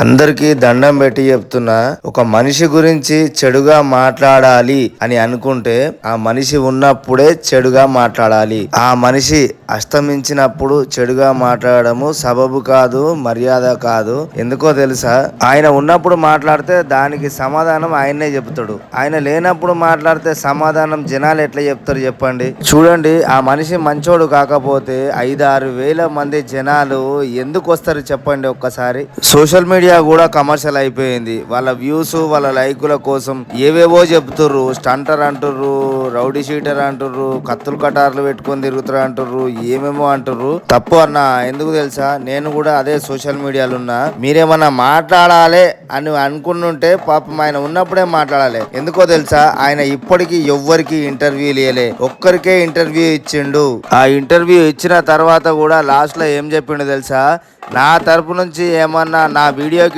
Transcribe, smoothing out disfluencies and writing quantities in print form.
అందరికీ దండం పెట్టి చెప్తున్నా, ఒక మనిషి గురించి చెడుగా మాట్లాడాలి అని అనుకుంటే ఆ మనిషి ఉన్నప్పుడే చెడుగా మాట్లాడాలి. ఆ మనిషి అస్తమించినప్పుడు చెడుగా మాట్లాడము సబబు కాదు, మర్యాద కాదు. ఎందుకో తెలుసా? ఆయన ఉన్నప్పుడు మాట్లాడితే దానికి సమాధానం ఆయన్నే చెప్తాడు. ఆయన లేనప్పుడు మాట్లాడితే సమాధానం జనాలు ఎట్లా చెప్తారు చెప్పండి. చూడండి, ఆ మనిషి మంచోడు కాకపోతే 5-6 వేల మంది జనాలు ఎందుకు వస్తారు చెప్పండి ఒక్కసారి. సోషల్ మీడియా కూడా కమర్షియల్ అయిపోయింది. వాళ్ళ వ్యూస్, వాళ్ళ లైకుల కోసం ఏవేవో చెప్తుర్రు. స్టంటర్ అంటుర్రు, రౌడీ షీటర్ అంటుర్రు, కత్తులు కటార్లు పెట్టుకొని తిరుగుతారు అంటుర్రు, ఏమేమో అంటుర్రు. తప్పు అన్న, ఎందుకు తెలుసా? నేను కూడా అదే సోషల్ మీడియాలో ఉన్నా. మీరేమన్నా మాట్లాడాలి అని అనుకుంటుంటే పాపం ఆయన ఉన్నప్పుడే మాట్లాడాలి. ఎందుకో తెలుసా? ఆయన ఇప్పటికీ ఎవ్వరికి ఇంటర్వ్యూలు ఇవ్వలే, ఒక్కరికే ఇంటర్వ్యూ ఇచ్చిండు. ఆ ఇంటర్వ్యూ ఇచ్చిన తర్వాత కూడా లాస్ట్ లో ఏం చెప్పిండు తెలుసా? నా తరపు నుంచి ఏమన్నా నా వీడియో